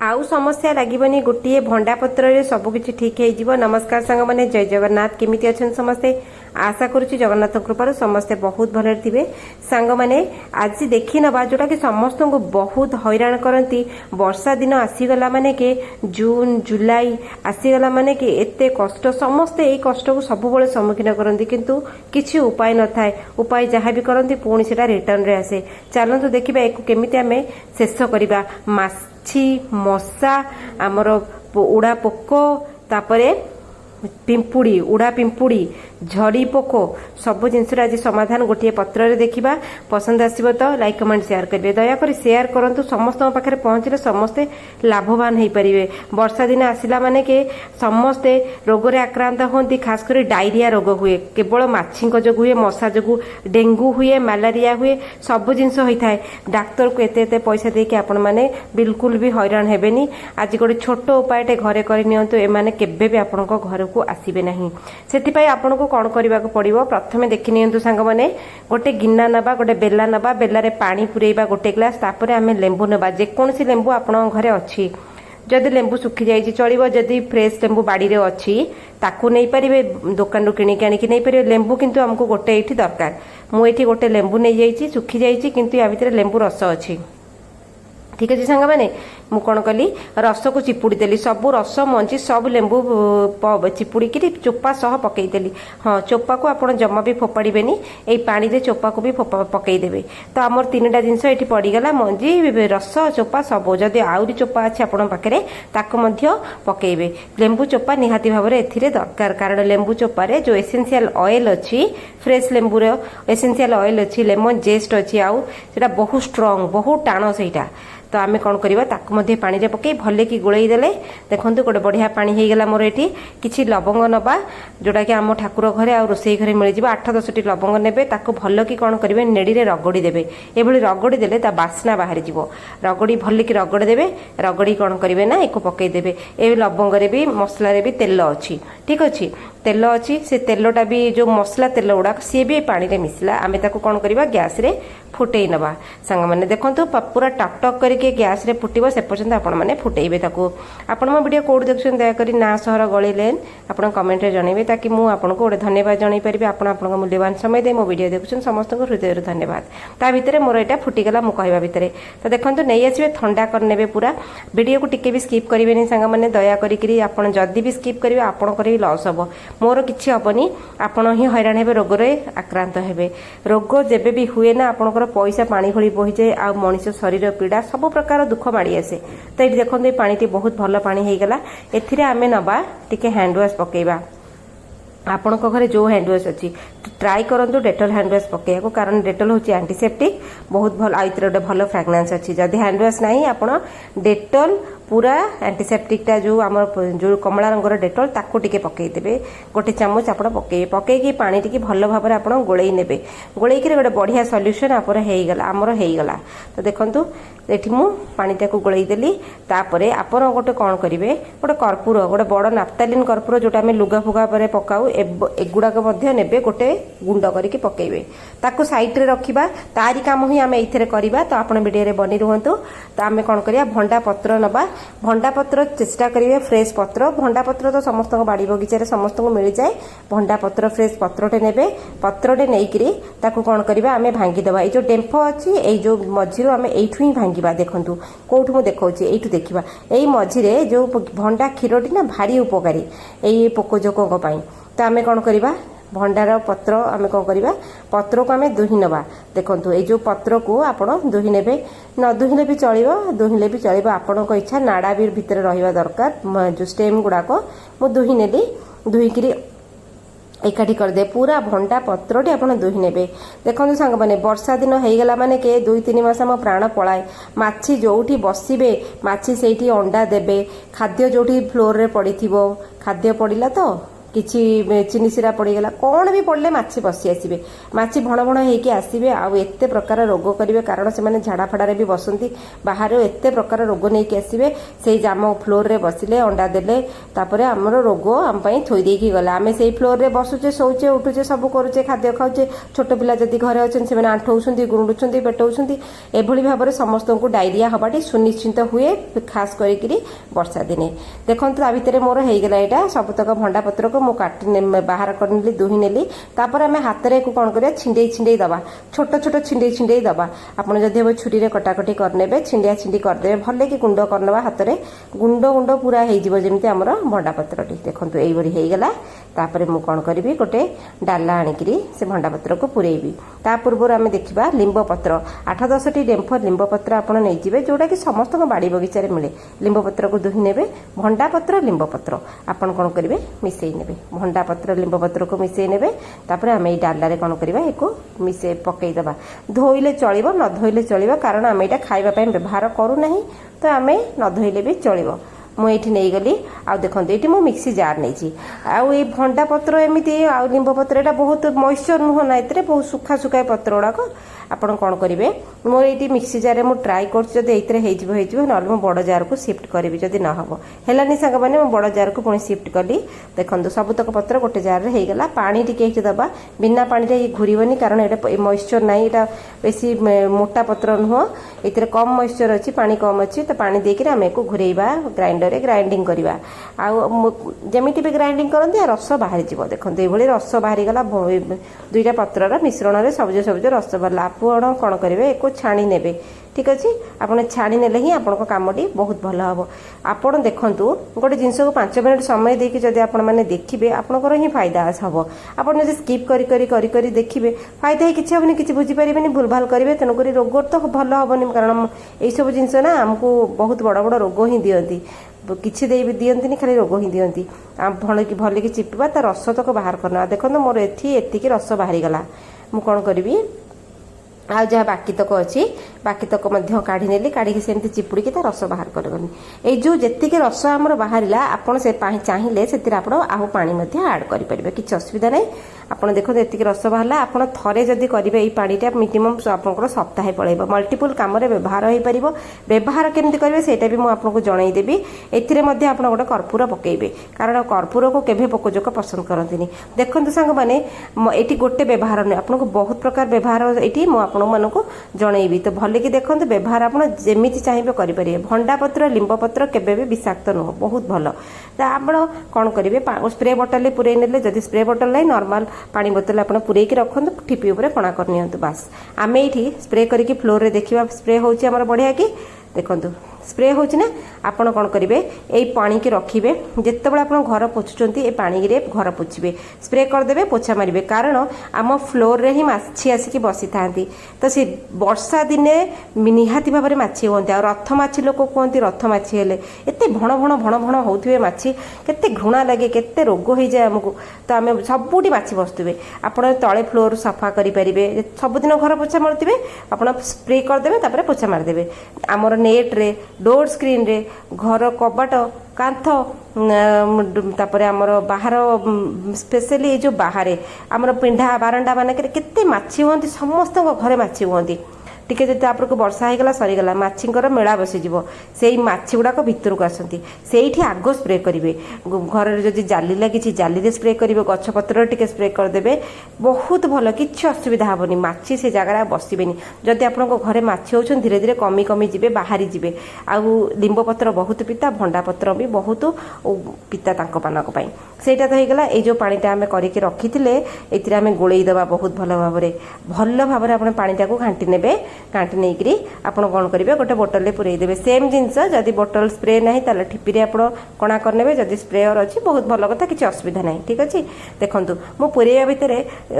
आउ समस्या लगभग गोटे भंडा पत्र सबकि ठीक हो। नमस्कार सांग मैंने जय जगन्नाथ केमिति अच्छा समस्ते आशा करुच्ची जगन्नाथ कृपार समस्ते बहुत भल थे। सांग मैंने आज देखी नवा जोटा कि समस्त को बहुत हैरान करती वर्षा दिन आसीगला माने के जून जुलाई आसीगला माने के एते कष्ट समस्ते यही कष्ट को सब सम्मुखीन करती किंतु किसी उपाय न थाए। उपाय जहाँ भी करती पुणी से रिटर्न रे आसे। चलतु देखा एक केमिति आमे शेष करवा माछी मशा आमर उड़ा पोक तापरे पिंपुड़ी उड़ा पिंपुड़ी झड़ी पोक सब जिनस आज समाधान गोटे पत्र देखा। पसंद आसो तो लाइक कमेंट शेयर करेंगे। दयाकोरी शेयर करूँ समस्त पाखे पहुँचले समस्ते लाभवान हो पारे। वर्षा दिन आसला माने के समस्ते रोग आक्रांत होती खास कर डायरिया रोग हुए केवल माछी जो हुए मशा जो डेंगू हुए मलेरिया हुए सब जिनस होता है। डाक्तर को एते पैसा देके आपण मैंने बिल्कुल भी हैरान हेबेनी। आज गोटे छोट उपायटे घरे करनियंतु एमाने केबे भी आपण घर को आसीबे नहीं। सेतिपाई आपण को कौन करने पड़ो प्रथम देखी नियंतु सांग मैंने गोटे गिना नबा गोटे बेला नबा बेलारे पानी पुरेबा गोटे ग्लास तापर आम लेंबू नबा जेकोसी लेंबू आपण घरे अच्छी जदि लेंबू सुखी जाइए चलो जदि फ्रेश लेंबू बाड़ी रे अच्छी ताकू नहीं पारे दुकान रू किणिक आनिक नहीं पारे लेंबू किंतु हमको गोटे ये दरकार। मुझे गोटे लेंबू नहीं जाइए सुखी जाइए किंतु या भितर लेंबू रस अच्छी ठीक अच्छे सांग मैंने मु कौन कली रस को चिपुड़ी देली सब रस मंजी सब लेंबू चिपुड़ी चोपा सह पकईदेली। हाँ चोपा को आप जमा भी फोपाड़े यही पानी रे चोपा को भी पकईदेवे। तो आमर तीनटा जिनस ये पड़गला मंजी रस चोपा सब जदि आहरी चोपा अच्छे आपण पाखे पकईबे। लेंबू चोपा निहाती भाव में एथिरे दरकार कारण लेंबू चोपारे जो एसेंशियल ऑयल अच्छी फ्रेश लेंबूर एसेंशियल ऑयल अच्छी लेमन जेस्ट अच्छी आउ सेटा बहुत स्ट्रॉन्ग बहुत टाण सेटा। तो आम कौन करवा ताकू पानी रे पकई भले कि गोलई देले देखो गोटे बढ़िया पानी हो गला मोर ये किसी लवंग नबा जोटा कि आम ठाकुर घरे आ रोसई घरे मिल जाए 8-10टी लवंग ने भल कि कौन करेंगे नेड़ी रे रगड़ी देवे। ये रगड़ी देले ता बास्ना बाहर जीव रगड़ी भल कि रगड़ देवे रगड़ी कौन करेंगे ना एक पकईदेवे। ये लवंग रे भी मसला रे भी तेल अच्छी ठीक अच्छे तेल अच्छी से तेलटा भी जो मसला तेल गुड़ाक सी भी पानी रे मिसला आम कौन करवा गैस रे फुटई नवा। सांग मैंने देखो पूरा टक टक करके गैस रे फुटब से पर्यंत आपण मैंने फुटेबे ताकू। आपण मो वीडियो कोड देखुछन दयाकरी ना सहर गली लेन आपण कमेंट रे जणेबे ताकि मु आपण को गोटे धन्यवाद जणाई परिबे। आपण आपण मूल्यवान समय दे मो वीडियो देखुछन समस्त को हृदय रे धन्यवाद। ता भितरे मोर एटा फुटिगला मु कहबा भितरे तो देखंतु नै आसीबे ठंडा कर नेबे पूरा वीडियो को टिके भी स्किप करिवेनी सांग मैंने दया करी आपण जदी भी स्किप करिवे आपण करी लॉस हबो मोर किछि हबनी आपण ही हैरान हेबे रोग रे आक्रांत हेबे। रोग जेबे भी हुए ना आपनकर पैसा पानी भली बही जाए आ मनीष शरीर पीड़ा सब प्रकार दुख माड़ी आसे। तो ये देखो ये पानी बहुत भल पानी हो गला एथिरे आमे नबा टिके हैंड वाश पकेबा। आपण घरे जो हैंड वाश अच्छी ट्राई करंतु डेटॉल हैंड वाश पकेया कारण डेटॉल होची एंटीसेप्टिक बहुत भल आइतर गोटे भल फ्रेग्रेंस अच्छी। जदि हैंड वाश नहीं आपण डेटॉल पूरा एंटीसेप्टिकटा जो आम जो कमला रंगर डेटॉल ताको टिके पकईदेवे गोटे चामच आप पकईकी पानी टी भल भाव में आप गोलई ने गोलई गोटे बढ़िया सल्यूशन आपर आमर होगला। तो देखु ये मु पानीटा को गोलई देली तापर आपड़ गोटे कौन करेंगे गोटे कर्पूर गोटे बड़ नाफ्तालिन कर्पूर जोटा आम लुगा फुगा पर पकाऊ एगुड़ाक ने गोटे गुंड करके पकईबे ताको साइड रे रखिबा तारी काम ही आम ये करवा। तो आप वीडियो बनी रुहतु। तो आम कौन करिया भंडा पत्र नबा भंडा पत्र चेष्टा करेंगे फ्रेश पत्र भंडा पत्र तो समस्त बाड़ी बगीचार समस्त को मिल जाए। भंडा पत्र फ्रेश पत्रटे ने पत्रटे नहीं ताकू कौन करवा आम भांगीदबा। ये जो डेम्फ अच्छी ये जो मझी आम यू ही भांगा देखूँ कौटू मुझे देखा यू देखा यही मझीरे जो भंडा क्षीरटी ना भारी उपकारी यही पोकजोकों। तो आम कौन करवा भंडार पत्र आम कौन करवा पत्र को आम दुही नवा। देखो ये जो पत्र को आप दुही ने न दुहिले भी चलो दुहिले भी चलो आपण इच्छा नाड़ा भी भितर रहा दरकार जो स्टेम गुड़ाक मु दुही नेली दुहीकि एकाठी करदे पूरा भंडा पत्रटी आप दुही ने। देखो सांग मैंने वर्षा दिन होगला माने के 2-3 मास आम प्राण पलाए माछी जोठी बसबे माछी से अंडा देबे खाद्य जोठी फ्लोर रे पड़ी खाद्य पड़िला तो କିଛି ଚିନି ସିରା ପଡ଼ିଗଲା କ'ଣ ବି ପଡ଼ିଲେ ମାଛି ବସି ଆସିବେ, ମାଛି ଭଣ ଭଣ ହେଇକି ଆସିବେ ଆଉ ଏତେ ପ୍ରକାର ରୋଗ କରିବେ। କାରଣ ସେମାନେ ଝାଡ଼ା ଫାଡ଼ାରେ ବି ବସନ୍ତି, ବାହାରୁ ଏତେ ପ୍ରକାର ରୋଗ ନେଇକି ଆସିବେ। ସେଇ ଆମ ଫ୍ଲୋରରେ ବସିଲେ ଅଣ୍ଡା ଦେଲେ, ତାପରେ ଆମର ରୋଗ ଆମ ପାଇଁ ଥୋଇ ଦେଇକି ଗଲା। ଆମେ ସେଇ ଫ୍ଲୋରରେ ବସୁଛେ, ଶୋଉଛେ, ଉଠୁଛେ, ସବୁ କରୁଛେ, ଖାଦ୍ୟ ଖାଉଛେ। ଛୋଟ ପିଲା ଯଦି ଘରେ ଅଛନ୍ତି ସେମାନେ ଆଣ୍ଠଉଛନ୍ତି, ଗୁଣ୍ଡୁଛନ୍ତି, ପେଟଉଛନ୍ତି। ଏଭଳି ଭାବରେ ସମସ୍ତଙ୍କୁ ଡାଇରିଆ ହେବାଟି ସୁନିଶ୍ଚିତ ହୁଏ, ଖାସ୍ କରିକିରି ବର୍ଷା ଦିନେ। ଦେଖନ୍ତୁ ତା ଭିତରେ ମୋର ହେଇଗଲା ଏଇଟା ସବୁତକ ଭଣ୍ଡା ପତ୍ରକୁ ମୁଁ କାଟି ବାହାର କରିନେଲି, ଦୁହିଁ ନେଲି। ତାପରେ ଆମେ ହାତରେ କ'ଣ କରିବା, ଛିଣ୍ଡେଇ ଛିଣ୍ଡେଇ ଦେବା, ଛୋଟ ଛୋଟ ଛିଣ୍ଡେଇ ଛିଣ୍ଡେଇ ଦେବା। ଆପଣ ଯଦି ହେବ ଛୁରୀରେ କଟାକଟି କରିନେବେ, ଛିଣ୍ଡିଆ ଛିଣ୍ଡି କରିଦେବେ, ଭଲ କି ଗୁଣ୍ଡ କରିନେବା ହାତରେ, ଗୁଣ୍ଡ ଗୁଣ୍ଡ ପୁରା ହେଇଯିବ ଯେମିତି ଆମର ଭଣ୍ଡା ପତ୍ରଟି। ଦେଖନ୍ତୁ ଏଇଭଳି ହେଇଗଲା। ତାପରେ ମୁଁ କ'ଣ କରିବି, ଗୋଟେ ଡାଲା ଆଣିକିରି ସେ ଭଣ୍ଡା ପତ୍ରକୁ ପୁରେଇବି। ତା ପୂର୍ବରୁ ଆମେ ଦେଖିବା ଲିମ୍ବ ପତ୍ର, 8-10ଟି ଡେମ୍ଫ ଲିମ୍ବ ପତ୍ର ଆପଣ ନେଇଯିବେ, ଯେଉଁଟାକି ସମସ୍ତଙ୍କ ବାଡ଼ି ବଗିଚାରେ ମିଳେ। ଲିମ୍ବ ପତ୍ରକୁ ଦୁହିଁ ନେବେ, ଭଣ୍ଡା ପତ୍ର ଲିମ୍ବ ପତ୍ର ଆପଣ କ'ଣ କରିବେ, ମିଶାଇ ନେବେ। ଭଣ୍ଡା ପତ୍ର ଲିମ୍ବ ପତ୍ରକୁ ମିଶାଇ ନେବେ। ତାପରେ ଆମେ ଏଇ ଡାଲାରେ କ'ଣ କରିବା, ଏକୁ ମିଶାଇ ପକାଇଦେବା। ଧୋଇଲେ ଚଳିବ, ନ ଧୋଇଲେ ଚଳିବ, କାରଣ ଆମେ ଏଇଟା ଖାଇବା ପାଇଁ ବ୍ୟବହାର କରୁନାହିଁ, ତ ଆମେ ନ ଧୋଇଲେ ବି ଚଳିବ। ମୁଁ ଏଇଠି ନେଇଗଲି। ଆଉ ଦେଖନ୍ତୁ ଏଇଠି ମୁଁ ମିକ୍ସି ଜାର୍ ନେଇଛି। ଆଉ ଏଇ ଭଣ୍ଡା ପତ୍ର ଏମିତି ଆଉ ଲିମ୍ବ ପତ୍ର ଏଇଟା ବହୁତ ମଏଶ୍ଚର ନୁହଁ ନା, ଏଥିରେ ବହୁତ ଶୁଖା ଶୁଖା ପତ୍ର ଗୁଡ଼ାକ। ଆପଣ କ'ଣ କରିବେ, ମୋର ଏଇଠି ମିକ୍ସି ଜାର୍ରେ ମୁଁ ଟ୍ରାଏ କରୁଛି, ଯଦି ଏଇଥିରେ ହେଇଯିବ ହେଇଯିବ, ନହେଲେ ମୁଁ ବଡ଼ ଜାର୍କୁ ସିଫ୍ଟ କରିବି। ଯଦି ନ ହେବ, ହେଲାନି ସାଙ୍ଗମାନେ, ମୁଁ ବଡ଼ ଜାର୍କୁ ପୁଣି ସିଫ୍ଟ କଲି। ଦେଖନ୍ତୁ ସବୁତକ ପତ୍ର ଗୋଟେ ଜାର୍ରେ ହେଇଗଲା। ପାଣି ଟିକେ ଏଇଠି ଦେବା, ବିନା ପାଣିରେ ଘୁରିବନି, କାରଣ ଏଇଟା ମଏଶ୍ଚର ନାହିଁ, ଏଇଟା ବେଶୀ ମୋଟା ପତ୍ର ନୁହଁ, ଏଥିରେ କମ୍ ମଏଶ୍ଚର ଅଛି, ପାଣି କମ୍ ଅଛି। ତ ପାଣି ଦେଇକିରି ଆମେ ଏକୁ ଘୁରେଇବା, ଗ୍ରାଇଣ୍ଡରରେ ଗ୍ରାଇଣ୍ଡିଙ୍ଗ କରିବା। ଆଉ ଯେମିତି ବି ଗ୍ରାଇଣ୍ଡିଙ୍ଗ କରନ୍ତି ରସ ବାହାରିଯିବ। ଦେଖନ୍ତୁ ଏଇଭଳି ରସ ବାହାରିଗଲା, ଦୁଇଟା ପତ୍ରର ମିଶ୍ରଣରେ ସବୁଜ ସବୁଜ ରସ ବାହାରିଲା। ଆପଣ କ'ଣ କରିବେ, ଏକୁ ଛାଣି ନେବେ। ଠିକ୍ ଅଛି, ଆପଣ ଛାଣି ନେଲେ ହିଁ ଆପଣଙ୍କ କାମଟି ବହୁତ ଭଲ ହେବ। ଆପଣ ଦେଖନ୍ତୁ ଗୋଟେ ଜିନିଷକୁ 5 ମିନିଟ୍ ସମୟ ଦେଇକି ଯଦି ଆପଣମାନେ ଦେଖିବେ, ଆପଣଙ୍କର ହିଁ ଫାଇଦା ହେବ। ଆପଣ ଯଦି ସ୍କିପ୍ କରି କରି କରି କରି ଦେଖିବେ, ଫାଇଦା ହିଁ କିଛି ହେବନି, କିଛି ବୁଝିପାରିବେନି, ଭୁଲଭାଲ କରିବେ। ତେଣୁକରି ରୋଗ ତ ଭଲ ହେବନି, କାରଣ ଏଇସବୁ ଜିନିଷ ନା ଆମକୁ ବହୁତ ବଡ଼ ବଡ଼ ରୋଗ ହିଁ ଦିଅନ୍ତି। କିଛି ଦିଅନ୍ତିନି, ଖାଲି ରୋଗ ହିଁ ଦିଅନ୍ତି। ଭଲକି ଚିପିବା, ତା ରସ ତକ ବାହାର କରିନେବା। ଦେଖନ୍ତୁ ମୋର ଏତିକି ରସ ବାହାରିଗଲା। ମୁଁ କ'ଣ କରିବି, ଆଉ ଯାହା ବାକି ତକ ଅଛି, ବାକି ତକ ମଧ୍ୟ କାଢ଼ି ନେଲି। କାଢ଼ିକି ସେମିତି ଚିପୁଡ଼ିକି ତା ରସ ବାହାର କରିଗଲି। ଏଇ ଯେଉଁ ଯେତିକି ରସ ଆମର ବାହାରିଲା, ଆପଣ ସେ ଚାହିଁଲେ ସେଥିରେ ଆପଣ ଆଉ ପାଣି ମଧ୍ୟ ଆଡ଼୍ କରିପାରିବେ, କିଛି ଅସୁବିଧା ନାହିଁ। ଆପଣ ଦେଖନ୍ତୁ ଏତିକି ରସ ବାହାରିଲା। ଆପଣ ଥରେ ଯଦି କରିବେ ଏଇ ପାଣିଟା, ମିନିମମ୍ ଆପଣଙ୍କର ସପ୍ତାହେ ପଳାଇବ, ମଲ୍ଟିପୁଲ୍ କାମରେ ବ୍ୟବହାର ହୋଇପାରିବ। ବ୍ୟବହାର କେମିତି କରିବେ ସେଇଟା ବି ମୁଁ ଆପଣଙ୍କୁ ଜଣାଇଦେବି। ଏଥିରେ ମଧ୍ୟ ଆପଣ ଗୋଟେ କର୍ପୂର ପକାଇବେ, କାରଣ କର୍ପୂରକୁ କେବେ ପୋକଜୋକ ପସନ୍ଦ କରନ୍ତିନି। ଦେଖନ୍ତୁ ସାଙ୍ଗମାନେ, ଏଇଠି ଗୋଟେ ବ୍ୟବହାର ନୁହେଁ, ଆପଣଙ୍କୁ ବହୁତ ପ୍ରକାର ବ୍ୟବହାର ଏଇଠି ମୁଁ ଆପଣମାନଙ୍କୁ ଜଣାଇବି। ତ ଭଲକି ଦେଖନ୍ତୁ, ବ୍ୟବହାର ଆପଣ ଯେମିତି ଚାହିଁବେ କରିପାରିବେ। ଭଣ୍ଡା ପତ୍ର ଲିମ୍ବ ପତ୍ର କେବେ ବି ବିଷାକ୍ତ ନୁହଁ, ବହୁତ ଭଲ। ତ ଆପଣ କ'ଣ କରିବେ, ସ୍ପ୍ରେ ବୋଟଲରେ ପୁରେଇ ନେଲେ, ଯଦି ସ୍ପ୍ରେ ବୋଟଲ ନାହିଁ ନର୍ମାଲ ପାଣି ବୋତଲ ଆପଣ ପୁରେଇକି ରଖନ୍ତୁ, ଠିପି ଉପରେ କଣା କରିନିଅନ୍ତୁ, ବାସ୍। ଆମେ ଏଇଠି ସ୍ପ୍ରେ କରିକି ଫ୍ଲୋରରେ ଦେଖିବା ସ୍ପ୍ରେ ହେଉଛି ଆମର ବଢ଼ିଆ କି। ଦେଖନ୍ତୁ ସ୍ପ୍ରେ ହେଉଛି ନା। ଆପଣ କ'ଣ କରିବେ, ଏଇ ପାଣିକି ରଖିବେ, ଯେତେବେଳେ ଆପଣ ଘର ପୋଛୁଛନ୍ତି ଏ ପାଣିରେ ଘର ପୋଛିବେ, ସ୍ପ୍ରେ କରିଦେବେ, ପୋଛା ମାରିବେ। କାରଣ ଆମ ଫ୍ଲୋରରେ ହିଁ ମାଛି ଆସିକି ବସିଥାନ୍ତି। ତ ସେ ବର୍ଷା ଦିନେ ନିହାତି ଭାବରେ ମାଛି ହୁଅନ୍ତି। ଆଉ ରଥ ମାଛି ଲୋକ କୁହନ୍ତି, ରଥ ମାଛି ହେଲେ ଏତେ ଭଣ ଭଣ ଭଣ ଭଣ ହେଉଥିବେ ମାଛି, କେତେ ଘୃଣା ଲାଗେ, କେତେ ରୋଗ ହେଇଯାଏ ଆମକୁ। ତ ଆମେ ସବୁଠି ମାଛି ବସୁଥିବେ। ଆପଣ ତଳେ ଫ୍ଲୋର ସଫା କରିପାରିବେ, ସବୁଦିନ ଘର ପୋଛା ମାରୁଥିବେ, ଆପଣ ସ୍ପ୍ରେ କରିଦେବେ, ତାପରେ ପୋଛା ମାରିଦେବେ। ଆମର ନେଟ୍ରେ, ଡୋର୍ ସ୍କ୍ରିନ୍ରେ, ଘର କବାଟ, କାନ୍ଥ, ତାପରେ ଆମର ବାହାର, ସ୍ପେଶାଲି ଏଇ ଯେଉଁ ବାହାରେ ଆମର ପିଣ୍ଡା ବାରଣ୍ଡା ମାନଙ୍କରେ କେତେ ମାଛି ହୁଅନ୍ତି, ସମସ୍ତଙ୍କ ଘରେ ମାଛି ହୁଅନ୍ତି। ଟିକେ ଯଦି ତାପରକୁ ବର୍ଷା ହେଇଗଲା ସରିଗଲା, ମାଛିଙ୍କର ମେଳା ବସିଯିବ। ସେଇ ମାଛି ଗୁଡ଼ାକ ଭିତରକୁ ଆସନ୍ତି, ସେଇଠି ଆଗ ସ୍ପ୍ରେ କରିବେ। ଘରରେ ଯଦି ଜାଲି ଲାଗିଛି ଜାଲିରେ ସ୍ପ୍ରେ କରିବେ, ଗଛପତ୍ରରେ ଟିକେ ସ୍ପ୍ରେ କରିଦେବେ, ବହୁତ ଭଲ, କିଛି ଅସୁବିଧା ହେବନି। ମାଛି ସେ ଜାଗାରେ ଆଉ ବସିବେନି। ଯଦି ଆପଣଙ୍କ ଘରେ ମାଛି ହେଉଛନ୍ତି ଧୀରେ ଧୀରେ କମି କମି ଯିବେ, ବାହାରି ଯିବେ। ଆଉ ଲିମ୍ବ ପତ୍ର ବହୁତ ପିତା, ଭଣ୍ଡା ପତ୍ର ବି ବହୁତ ପିତା ତାଙ୍କମାନଙ୍କ ପାଇଁ। ସେଇଟା ତ ହେଇଗଲା। ଏଇ ଯେଉଁ ପାଣିଟା ଆମେ କରିକି ରଖିଥିଲେ ଏଥିରେ ଆମେ ଗୋଳେଇ ଦେବା ବହୁତ ଭଲ ଭାବରେ। ଭଲ ଭାବରେ ଆପଣ ପାଣିଟାକୁ ଘାଣ୍ଟି ନେବେ। କାଣ୍ଟି ନେଇକରି ଆପଣ କ'ଣ କରିବେ, ଗୋଟେ ବୋଟଲରେ ପୁରେଇ ଦେବେ। ସେମ୍ ଜିନିଷ, ଯଦି ବୋଟଲ ସ୍ପ୍ରେ ନାହିଁ ତାହେଲେ ଠିପିରେ ଆପଣ କଣା କରିନେବେ, ଯଦି ସ୍ପ୍ରେୟର ଅଛି ବହୁତ ଭଲ କଥା, କିଛି ଅସୁବିଧା ନାହିଁ। ଠିକ୍ ଅଛି, ଦେଖନ୍ତୁ ମୁଁ ପୁରେଇବା ଭିତରେ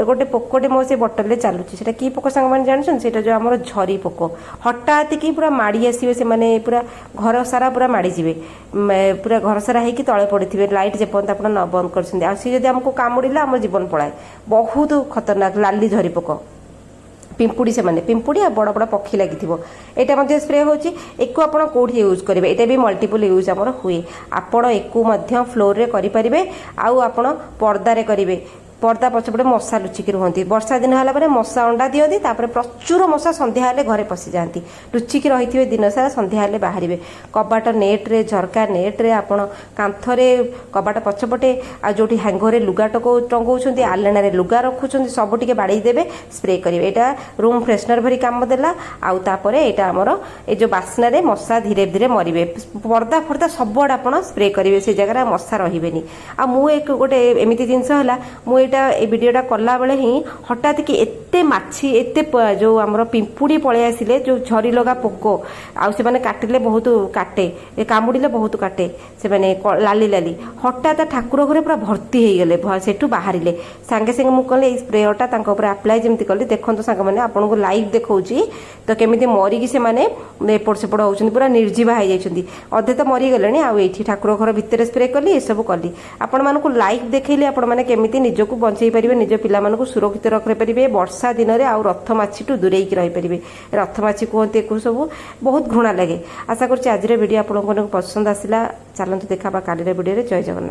ଗୋଟେ ପୋକଟେ ମୋ ସେ ବୋଟଲରେ ଚାଲୁଛି। ସେଇଟା କି ପୋକ ସାଙ୍ଗମାନେ ଜାଣିଛନ୍ତି? ସେଇଟା ଯେଉଁ ଆମର ଝରି ପୋକ। ହଠାତ୍ କି ପୁରା ମାଡ଼ି ଆସିବେ ସେମାନେ, ପୁରା ଘର ସାରା ପୁରା ମାଡ଼ିଯିବେ, ପୁରା ଘର ସାରା ହେଇକି ତଳେ ପଡ଼ିଥିବେ, ଲାଇଟ୍ ଯେପର୍ଯ୍ୟନ୍ତ ଆପଣ ନ ବନ୍ଦ କରିଛନ୍ତି। ଆଉ ସିଏ ଯଦି ଆମକୁ କାମୁଡ଼ିଲା ଆମ ଜୀବନ ପଳାଏ, ବହୁତ ଖତରନାକ। ଲାଲି ଝରି ପୋକ, ପିମ୍ପୁଡ଼ି ସେମାନେ ପିମ୍ପୁଡ଼ି ଆଉ ବଡ଼ ବଡ଼ ପକ୍ଷୀ ଲାଗିଥିବ ଏଇଟା ମଧ୍ୟ ସ୍ପ୍ରେ ହେଉଛି। ଏକୁ ଆପଣ କେଉଁଠି ୟୁଜ୍ କରିବେ ଏଇଟା ବି ମଲ୍ଟିପୁଲ୍ ୟୁଜ୍ ଆମର ହୁଏ। ଆପଣ ଏକୁ ମଧ୍ୟ ଫ୍ଲୋରରେ କରିପାରିବେ ଆଉ ଆପଣ ପର୍ଦ୍ଦାରେ କରିବେ। पर्दा पछपटे मशा लुचिकी रुहति वर्षा दिन है मशा अंडा दिखती तापर प्रचुर मशा संध्या हेले घरे पशि जाती लुचिकी रही दिन सारा संध्या हेले बाहर कबाट नेट्रे झरका नेट्रे आप कांथरे कबाट पछपटे आ जो हैंगरे लुगा टंगाउं आलेना लुगा रखुच्च सब टे बाड़ी देवे स्प्रे करेंगे। यहाँ रूम फ्रेशनर भरी काम देला आउे यहाँ आमर ये जो बास्नारे मशा धीरे धीरे मरवे पर्दा फर्दा सबुआड़े आप स्प्रे करेंगे से जगह मशा रही आ एक गोटे एमती जिनस है ये वीडियोटा कला बेले ही हठात कि एते माछी एते जो आमर पिंपुड़ी पलि आसिले जो झरी लगा पोक आउ से काटिले बहुत काटे कामुड़िले बहुत काटे से लाली लाली हठात ठाकुर घरे पूरा भर्ती हो गले सेठू बाहर सांगे सांगे मुझे कहले स्प्रेयरटा आप्लाय जमी कली देखो सांग मैंने आपको लाइव देखी तो केमी मरिकी से एपट सेपट होती पूरा निर्जीवा हो जाती अधे तो मरीगले आउ ये ठाकुर घर भितर स्प्रे कली ये सब कली आपण मानक लाइव देखली आपण मैंने केमी निजक बचाई पारे निज पिला सुरक्षित रखिपारे वर्षा दिन में आउ रथ माछी दूरे रहीपारे रथ माछी कहते एक सब बहुत घृणा लगे। आशा करुँच आज वीडियो आपको पसंद आसला चलते देखा काली वीडियो जय जगन्नाथ।